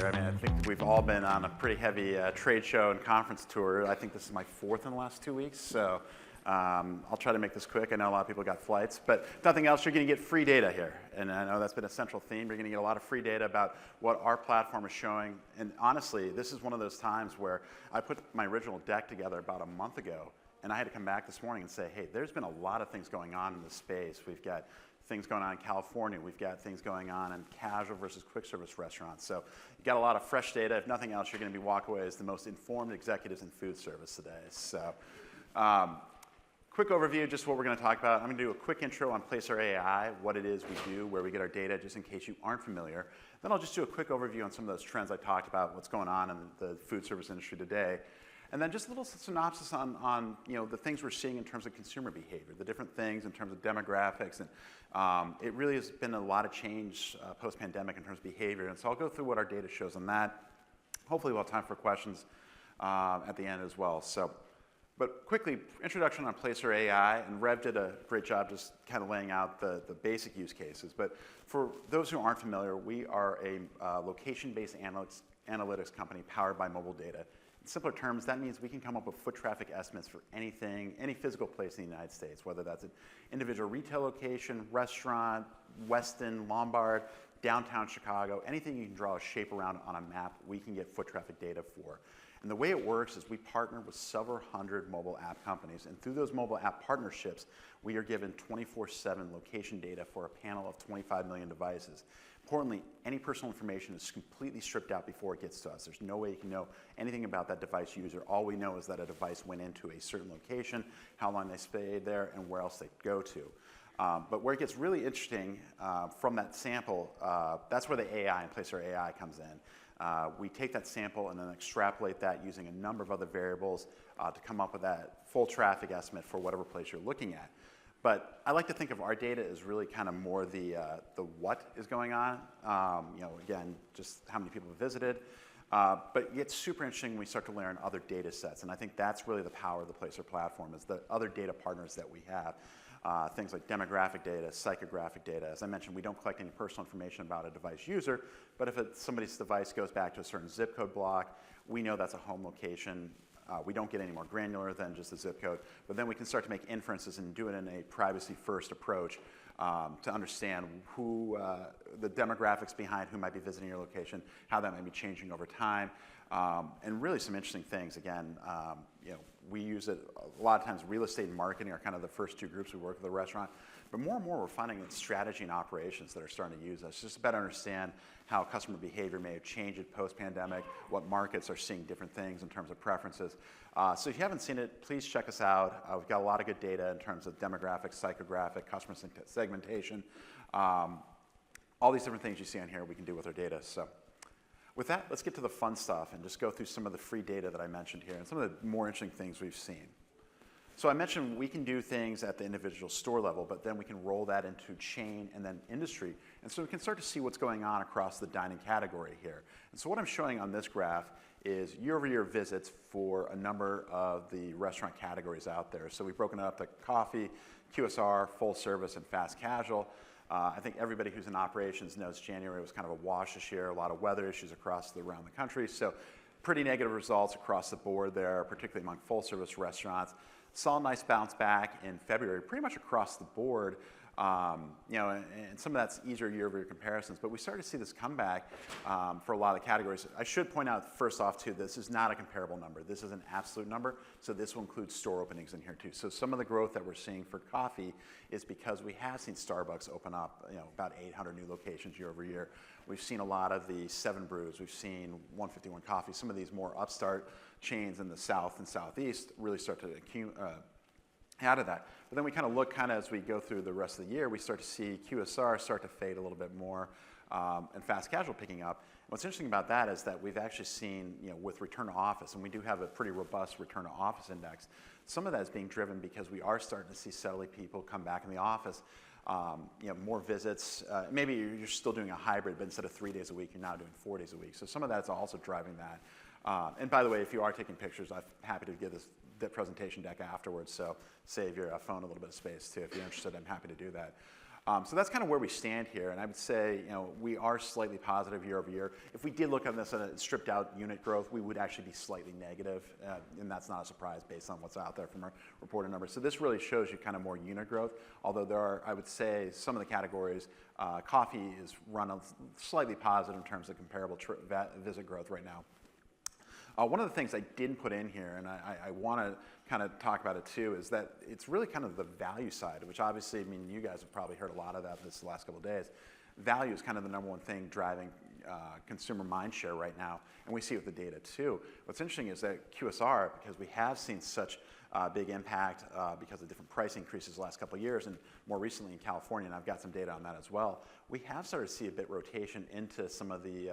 I mean, I think we've all been on a pretty heavy trade show and conference tour. I think this is my fourth in the last 2 weeks, so I'll try to make this quick. I know a lot of people got flights, but if nothing else, you're going to get free data here. And I know that's been a central theme. You're going to get a lot of free data about what our platform is showing. And honestly, this is one of those times where I put my original deck together about a month ago, and I had to come back this morning and say, hey, there's been a lot of things going on in this space. We've got things going on in California. We've got things going on in casual versus quick service restaurants. So you got a lot of fresh data. If nothing else, you're going to be walk away as the most informed executives in food service today. So quick overview, just what we're going to talk about. I'm going to do a quick intro on Placer.ai, what it is we do, where we get our data, just in case you aren't familiar. Then I'll just do a quick overview on some of those trends I talked about, what's going on in the food service industry today. And then just a little synopsis on the things we're seeing in terms of consumer behavior, the different things in terms of demographics. And it really has been a lot of change post-pandemic in terms of behavior. And so I'll go through what our data shows on that. Hopefully we'll have time for questions at the end as well. But quickly, introduction on Placer.ai, and Rev did a great job just kind of laying out the basic use cases. But for those who aren't familiar, we are a location-based analytics company powered by mobile data. In simpler terms, that means we can come up with foot traffic estimates for anything, any physical place in the United States, whether that's an individual retail location, restaurant, Westin, Lombard, downtown Chicago, anything you can draw a shape around on a map, we can get foot traffic data for. And the way it works is we partner with several hundred mobile app companies, and through those mobile app partnerships, we are given 24/7 location data for a panel of 25 million devices. Importantly, any personal information is completely stripped out before it gets to us. There's no way you can know anything about that device user. All we know is that a device went into a certain location, how long they stayed there, and where else they go to. But where it gets really interesting from that sample, that's where the AI and Placer.ai comes in. We take that sample and then extrapolate that using a number of other variables to come up with that full traffic estimate for whatever place you're looking at. But I like to think of our data as really kind of more the what is going on. Again, just how many people have visited. But it gets super interesting when we start to layer in other data sets. And I think that's really the power of the Placer platform, is the other data partners that we have. Things like demographic data, psychographic data. As I mentioned, we don't collect any personal information about a device user, but if somebody's device goes back to a certain zip code block, we know that's a home location. We don't get any more granular than just the zip code, but then we can start to make inferences and do it in a privacy-first approach to understand who the demographics behind who might be visiting your location, how that might be changing over time, and really some interesting things. Again, we use it a lot of times. Real estate and marketing are kind of the first two groups we work with the restaurant, but more and more we're finding that strategy and operations that are starting to use us just to better understand how customer behavior may have changed post-pandemic, what markets are seeing different things in terms of preferences. So if you haven't seen it, please check us out. We've got a lot of good data in terms of demographics, psychographic, customer segmentation. All these different things you see on here we can do with our data. So with that, let's get to the fun stuff and just go through some of the free data that I mentioned here and some of the more interesting things we've seen. So I mentioned we can do things at the individual store level, but then we can roll that into chain and then industry. And so we can start to see what's going on across the dining category here. And so what I'm showing on this graph is year-over-year visits for a number of the restaurant categories out there. So we've broken it up to coffee, QSR, full service, and fast casual. I think everybody who's in operations knows January was kind of a wash this year, a lot of weather issues around the country. So pretty negative results across the board there, particularly among full service restaurants. Saw a nice bounce back in February, pretty much across the board. And some of that's easier year-over-year comparisons, but we started to see this comeback for a lot of categories. I should point out first off too, this is not a comparable number. This is an absolute number, so this will include store openings in here too. So some of the growth that we're seeing for coffee is because we have seen Starbucks open up, about 800 new locations year over year. We've seen a lot of the 7 Brews. We've seen 151 Coffee. Some of these more upstart chains in the South and Southeast really start to out of that. But then we kind of look as we go through the rest of the year, we start to see QSR start to fade a little bit more and fast casual picking up. And what's interesting about that is that we've actually seen, with return to office, and we do have a pretty robust return to office index, some of that is being driven because we are starting to see steadily people come back in the office. More visits. Maybe you're still doing a hybrid, but instead of 3 days a week, you're now doing 4 days a week. So some of that's also driving that. And by the way, if you are taking pictures, I'm happy to give the presentation deck afterwards. So save your phone a little bit of space too. If you're interested, I'm happy to do that. So that's kind of where we stand here, and I would say, we are slightly positive year over year. If we did look at this on a stripped out unit growth, we would actually be slightly negative, and that's not a surprise based on what's out there from our reported numbers. So this really shows you kind of more unit growth, although there are, I would say, some of the categories, coffee is run slightly positive in terms of comparable visit growth right now. One of the things I didn't put in here, and I want to kind of talk about it too, is that it's really kind of the value side, which obviously, I mean, you guys have probably heard a lot of that this last couple of days. Value is kind of the number one thing driving consumer mind share right now, and we see it with the data too. What's interesting is that QSR, because we have seen such big impact because of different price increases the last couple of years, and more recently in California, and I've got some data on that as well, we have started to see a bit rotation into some of the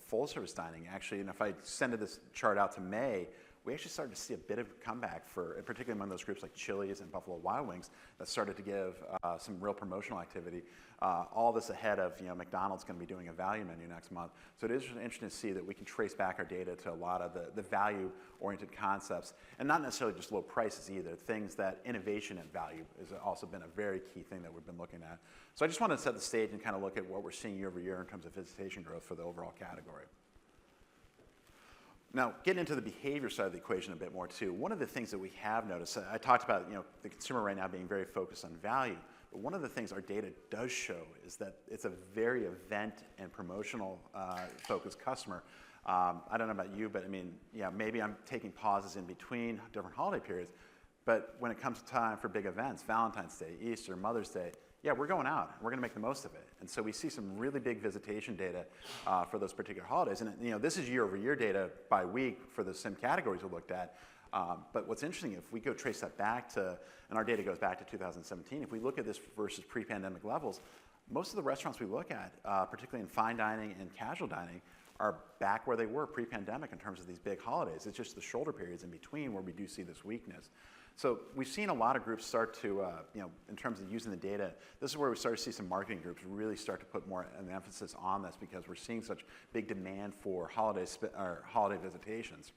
full service dining actually, and if I extended this chart out to May, we actually started to see a bit of comeback for, particularly among those groups like Chili's and Buffalo Wild Wings, that started to give some real promotional activity. All this ahead of, McDonald's going to be doing a value menu next month. So it is interesting to see that we can trace back our data to a lot of the value-oriented concepts, and not necessarily just low prices either. Things that innovation and value has also been a very key thing that we've been looking at. So I just wanted to set the stage and kind of look at what we're seeing year over year in terms of visitation growth for the overall category. Now, getting into the behavior side of the equation a bit more too, one of the things that we have noticed, I talked about the consumer right now being very focused on value, but one of the things our data does show is that it's a very event and promotional focused customer. I don't know about you, but I mean, maybe I'm taking pauses in between different holiday periods, but when it comes to time for big events, Valentine's Day, Easter, Mother's Day, we're going out. We're going to make the most of it. And so we see some really big visitation data for those particular holidays. And this is year-over-year data by week for the same categories we looked at. But what's interesting, if we go trace that back to, and our data goes back to 2017, if we look at this versus pre-pandemic levels, most of the restaurants we look at, particularly in fine dining and casual dining, are back where they were pre-pandemic in terms of these big holidays. It's just the shoulder periods in between where we do see this weakness. So we've seen a lot of groups start to, in terms of using the data, this is where we start to see some marketing groups really start to put more an emphasis on this because we're seeing such big demand for holiday visitations.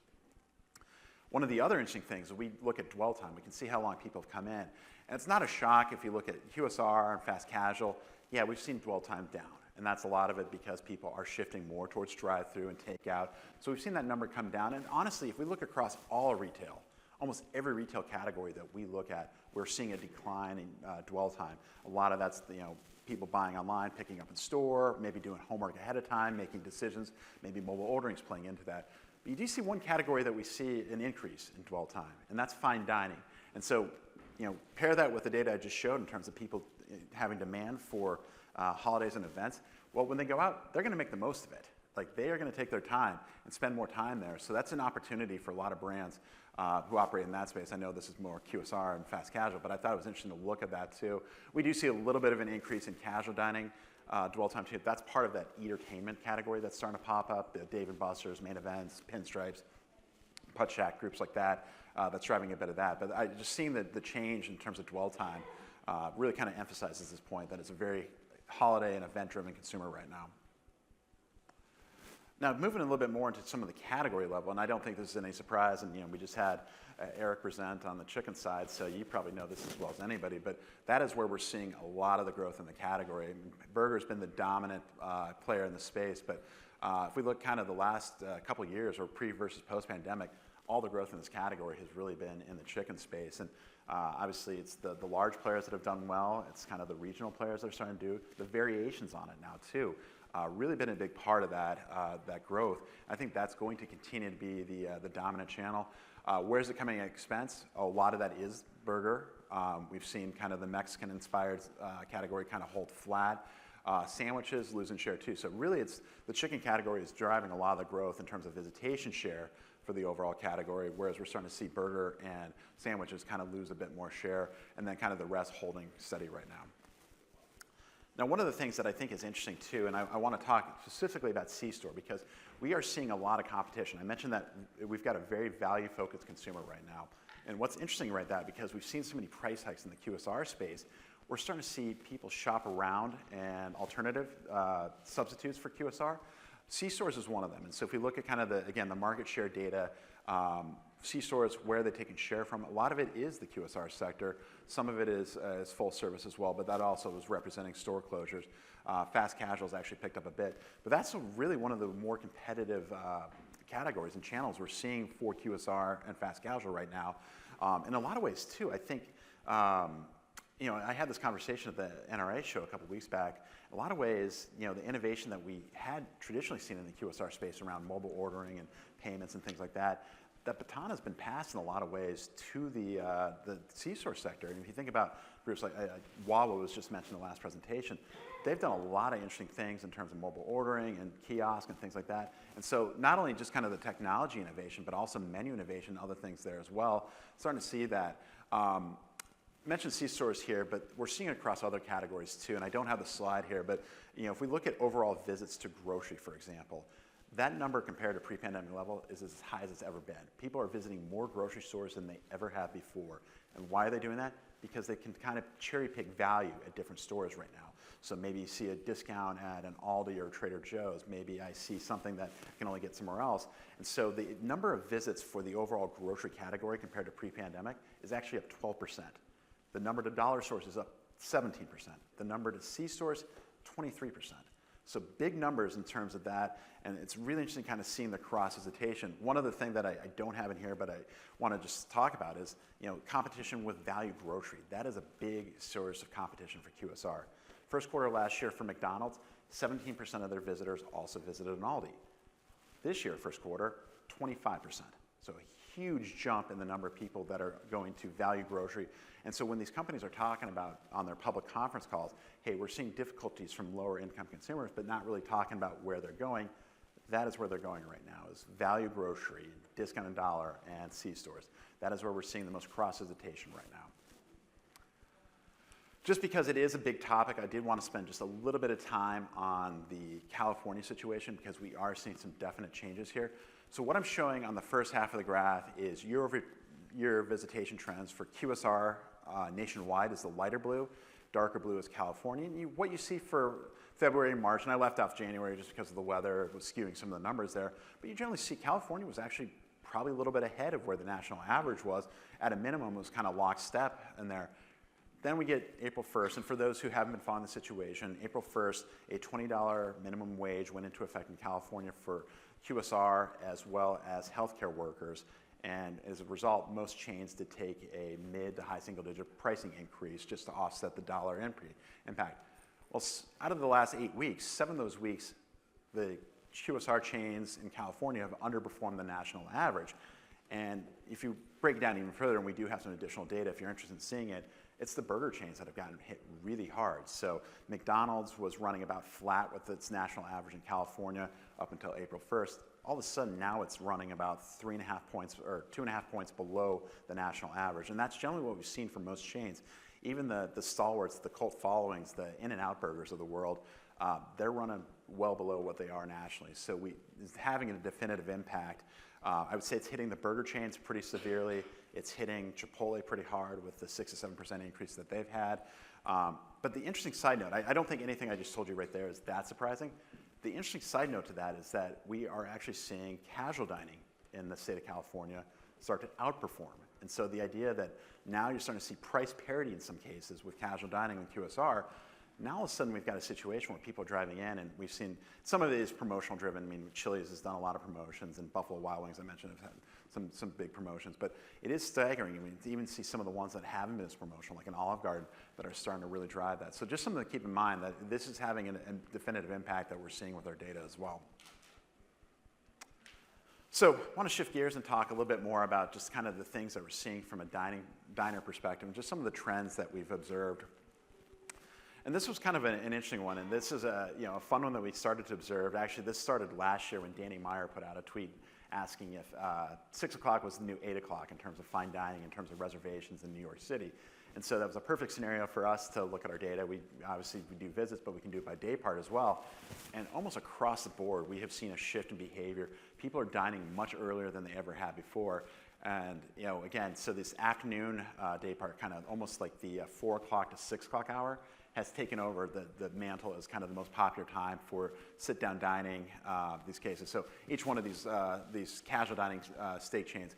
One of the other interesting things, we look at dwell time. We can see how long people have come in. And it's not a shock if you look at QSR and fast casual. Yeah, we've seen dwell time down. And that's a lot of it because people are shifting more towards drive-through and takeout. So we've seen that number come down. And honestly, if we look across all retail, almost every retail category that we look at, we're seeing a decline in dwell time. A lot of that's people buying online, picking up in store, maybe doing homework ahead of time, making decisions, maybe mobile ordering is playing into that. But you do see one category that we see an increase in dwell time, and that's fine dining. And so, pair that with the data I just showed in terms of people having demand for holidays and events. Well, when they go out, they're going to make the most of it. Like they are going to take their time and spend more time there. So that's an opportunity for a lot of brands who operate in that space. I know this is more QSR and fast casual, but I thought it was interesting to look at that too. We do see a little bit of an increase in casual dining dwell time too. That's part of that entertainment category that's starting to pop up. The Dave & Buster's, Main Events, Pinstripes, Putt Shack, groups like that. That's driving a bit of that. But I just seeing the change in terms of dwell time really kind of emphasizes this point that it's a very holiday and event-driven consumer right now. Now, moving a little bit more into some of the category level, and I don't think this is any surprise, and we just had Eric present on the chicken side, so you probably know this as well as anybody, but that is where we're seeing a lot of the growth in the category. Burger's been the dominant player in the space, but if we look kind of the last couple of years, or pre versus post-pandemic, all the growth in this category has really been in the chicken space. And obviously, it's the large players that have done well. It's kind of the regional players that are starting to do the variations on it now, too. Really been a big part of that growth. I think that's going to continue to be the dominant channel. Where's it coming at expense? A lot of that is burger. We've seen kind of the Mexican-inspired category kind of hold flat. Sandwiches losing share too. So really, it's the chicken category is driving a lot of the growth in terms of visitation share for the overall category, whereas we're starting to see burger and sandwiches kind of lose a bit more share, and then kind of the rest holding steady right now. Now, one of the things that I think is interesting too, and I want to talk specifically about C-store because we are seeing a lot of competition. I mentioned that we've got a very value-focused consumer right now. And what's interesting right now, because we've seen so many price hikes in the QSR space, we're starting to see people shop around and alternative substitutes for QSR. C-stores is one of them. And so if we look at kind of the market share data, C-stores, where they're taking share from. A lot of it is the QSR sector. Some of it is full service as well, but that also is representing store closures. Fast casuals actually picked up a bit. But that's really one of the more competitive categories and channels we're seeing for QSR and fast casual right now. In a lot of ways, too, I think, you know, I had this conversation at the NRA show a couple weeks back. In a lot of ways, you know, the innovation that we had traditionally seen in the QSR space around mobile ordering and payments and things like that, that baton has been passed in a lot of ways to the C-store sector. And if you think about groups like Wawa was just mentioned in the last presentation, they've done a lot of interesting things in terms of mobile ordering and kiosk and things like that. And so not only just kind of the technology innovation, but also menu innovation and other things there as well. Starting to see that. Mentioned C-stores here, but we're seeing it across other categories too. And I don't have the slide here, but you know, if we look at overall visits to grocery, for example, that number compared to pre-pandemic level is as high as it's ever been. People are visiting more grocery stores than they ever have before. And why are they doing that? Because they can kind of cherry pick value at different stores right now. So maybe you see a discount at an Aldi or Trader Joe's. Maybe I see something that I can only get somewhere else. And so the number of visits for the overall grocery category compared to pre-pandemic is actually up 12%. The number to dollar stores is up 17%. The number to C-stores, 23%. So big numbers in terms of that, and it's really interesting kind of seeing the cross-visitation. One other thing that I don't have in here, but I want to just talk about is, you know, competition with value grocery. That is a big source of competition for QSR. First quarter last year for McDonald's, 17% of their visitors also visited an Aldi. This year, first quarter, 25%. So a huge jump in the number of people that are going to value grocery. And so when these companies are talking about on their public conference calls, hey, we're seeing difficulties from lower income consumers, but not really talking about where they're going, that is where they're going right now, is value grocery, discounted dollar, and C-stores. That is where we're seeing the most cross-visitation right now. Just because it is a big topic, I did want to spend just a little bit of time on the California situation because we are seeing some definite changes here. So what I'm showing on the first half of the graph is year-over-year visitation trends for QSR nationwide is the lighter blue, darker blue is California. And what you see for February and March, and I left off January just because of the weather, it was skewing some of the numbers there, but you generally see California was actually probably a little bit ahead of where the national average was. At a minimum, it was kind of lockstep in there. Then we get April 1st, and for those who haven't been following the situation, April 1st, a $20 minimum wage went into effect in California for QSR as well as healthcare workers. And as a result, most chains did take a mid to high single-digit pricing increase just to offset the dollar impact. Well, out of the last 8 weeks, 7 of those weeks, the QSR chains in California have underperformed the national average. And if you break it down even further, and we do have some additional data if you're interested in seeing it, it's the burger chains that have gotten hit really hard. So McDonald's was running about flat with its national average in California up until April 1st. All of a sudden now it's running about 3.5 points or 2.5 points below the national average. And that's generally what we've seen for most chains. Even the stalwarts, the cult followings, the In-N-Out burgers of the world, they're running well below what they are nationally. So it's having a definitive impact. I would say it's hitting the burger chains pretty severely. It's hitting Chipotle pretty hard with the 6 to 7% increase that they've had. But the interesting side note, I don't think anything I just told you right there is that surprising. The interesting side note to that is that we are actually seeing casual dining in the state of California start to outperform. And so the idea that now you're starting to see price parity in some cases with casual dining and QSR, now all of a sudden we've got a situation where people are driving in, and we've seen some of it is promotional driven. I mean, Chili's has done a lot of promotions, and Buffalo Wild Wings, I mentioned, have had some big promotions. But it is staggering. I mean, to even see some of the ones that haven't been as promotional, like an Olive Garden, that are starting to really drive that. So just something to keep in mind that this is having a definitive impact that we're seeing with our data as well. So I want to shift gears and talk a little bit more about just kind of the things that we're seeing from a diner perspective, and just some of the trends that we've observed. And this was kind of an interesting one, and this is a fun one that we started to observe. Actually, this started last year when Danny Meyer put out a tweet asking if 6 o'clock was the new 8 o'clock in terms of fine dining, in terms of reservations in New York City. And so that was a perfect scenario for us to look at our data. We do visits, but we can do it by day part as well. And almost across the board, we have seen a shift in behavior. People are dining much earlier than they ever had before. And again, so this afternoon day part, kind of almost like the 4 o'clock to 6 o'clock hour, has taken over the mantle as kind of the most popular time for sit-down dining, these cases. So each one of these casual dining steak chains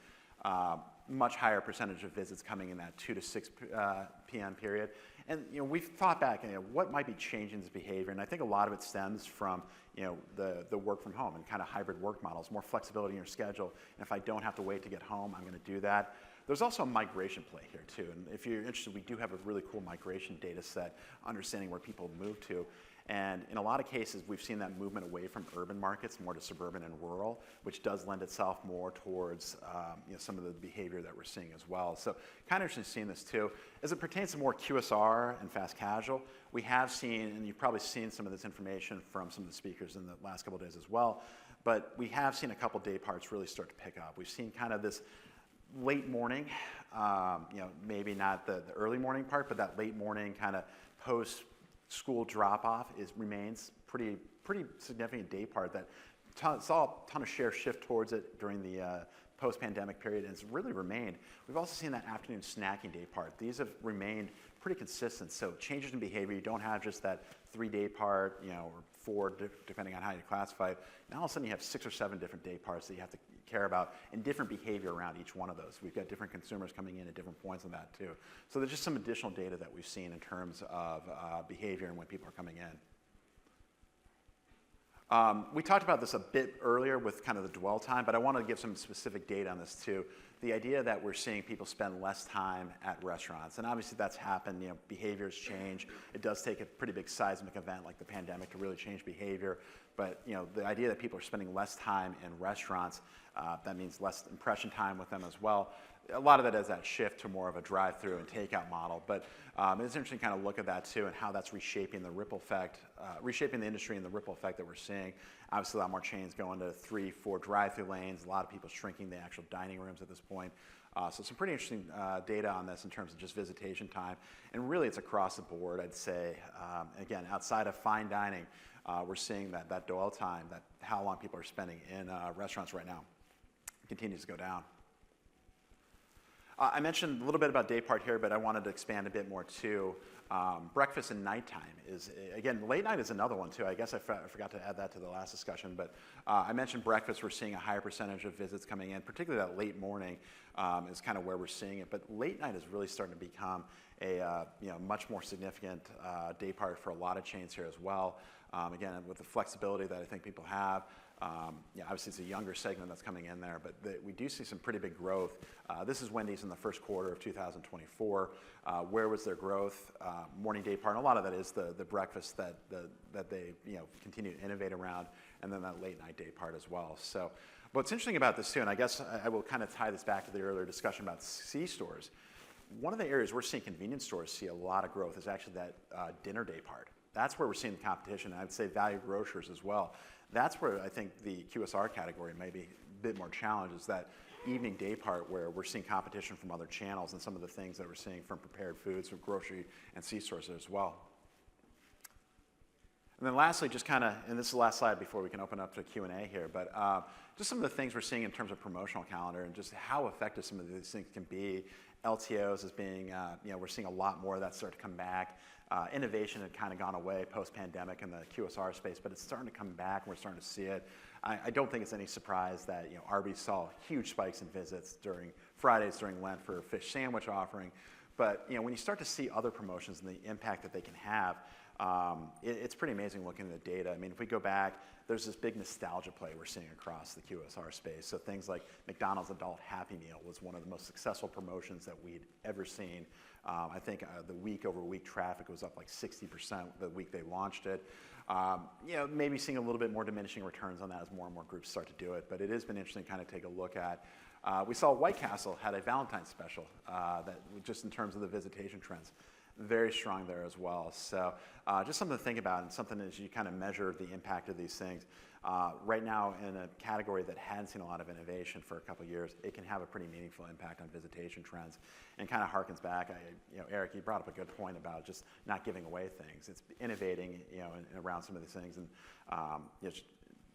much higher percentage of visits coming in that 2 to 6 p.m. period. And we've thought back, what might be changing this behavior? And I think a lot of it stems from the work from home and kind of hybrid work models, more flexibility in your schedule. And if I don't have to wait to get home, I'm going to do that. There's also a migration play here too. And if you're interested, we do have a really cool migration data set, understanding where people move to. And in a lot of cases, we've seen that movement away from urban markets, more to suburban and rural, which does lend itself more towards some of the behavior that we're seeing as well. So kind of interesting seeing this too. As it pertains to more QSR and fast casual, we have seen, and you've probably seen some of this information from some of the speakers in the last couple of days as well, but we have seen a couple day parts really start to pick up. We've seen kind of this late morning, maybe not the early morning part, but that late morning kind of post-school drop-off remains pretty significant day part that saw a ton of share shift towards it during the post-pandemic period, and it's really remained. We've also seen that afternoon snacking day part. These have remained pretty consistent. So changes in behavior, you don't have just that 3 day part, or 4, depending on how you classify it. Now all of a sudden you have 6 or 7 different day parts that you have to care about, and different behavior around each one of those. We've got different consumers coming in at different points on that too. So there's just some additional data that we've seen in terms of behavior and when people are coming in. We talked about this a bit earlier with kind of the dwell time, but I want to give some specific data on this too. The idea that we're seeing people spend less time at restaurants, and obviously that's happened, behaviors change. It does take a pretty big seismic event like the pandemic to really change behavior, but the idea that people are spending less time in restaurants, that means less impression time with them as well. A lot of that is that shift to more of a drive-through and takeout model, but it's interesting to kind of look at that too and how that's reshaping the ripple effect, reshaping the industry and the ripple effect that we're seeing. Obviously, a lot more chains going to 3, 4 drive-through lanes, a lot of people shrinking the actual dining rooms at this point. So some pretty interesting data on this in terms of just visitation time, and really it's across the board, I'd say. Again, outside of fine dining, we're seeing that dwell time, that how long people are spending in restaurants right now, continues to go down. I mentioned a little bit about day part here, but I wanted to expand a bit more too. Breakfast and nighttime is, again, late night is another one too. I guess I forgot to add that to the last discussion, but I mentioned breakfast. We're seeing a higher percentage of visits coming in, particularly that late morning is kind of where we're seeing it. But late night is really starting to become a much more significant day part for a lot of chains here as well. Again, with the flexibility that I think people have. Obviously it's a younger segment that's coming in there, but we do see some pretty big growth. This is Wendy's in the first quarter of 2024. Where was their growth? Morning day part, and a lot of that is the breakfast that they continue to innovate around, and then that late night day part as well. So what's interesting about this too, and I guess I will kind of tie this back to the earlier discussion about C-stores. One of the areas we're seeing convenience stores see a lot of growth is actually that dinner day part. That's where we're seeing the competition, and I'd say value grocers as well. That's where I think the QSR category may be a bit more challenged, is that evening day part where we're seeing competition from other channels and some of the things that we're seeing from prepared foods, from grocery and C-stores as well. And then lastly, just kind of, and this is the last slide before we can open up to Q&A here, but just some of the things we're seeing in terms of promotional calendar and just how effective some of these things can be. LTOs as being, we're seeing a lot more of that start to come back. Innovation had kind of gone away post-pandemic in the QSR space, but it's starting to come back, and we're starting to see it. I don't think it's any surprise that Arby's saw huge spikes in visits during Fridays during Lent for a fish sandwich offering. But when you start to see other promotions and the impact that they can have, it's pretty amazing looking at the data. I mean, if we go back, there's this big nostalgia play we're seeing across the QSR space. So things like McDonald's Adult Happy Meal was one of the most successful promotions that we'd ever seen. I think the week-over-week traffic was up like 60% the week they launched it. Maybe seeing a little bit more diminishing returns on that as more and more groups start to do it. But it has been interesting to kind of take a look at. We saw White Castle had a Valentine's special that just in terms of the visitation trends. Very strong there as well. So just something to think about, and something as you kind of measure the impact of these things. Right now in a category that hadn't seen a lot of innovation for a couple of years, it can have a pretty meaningful impact on visitation trends, and kind of harkens back. Eric, you brought up a good point about just not giving away things. It's innovating, around some of these things, and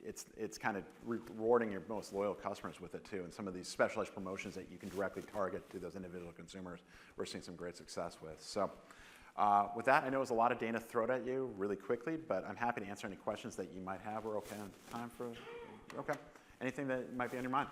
it's kind of rewarding your most loyal customers with it too, and some of these specialized promotions that you can directly target to those individual consumers, we're seeing some great success with. So with that, I know it was a lot of data thrown at you really quickly, but I'm happy to answer any questions that you might have. We're okay on time for, okay. Anything that might be on your mind?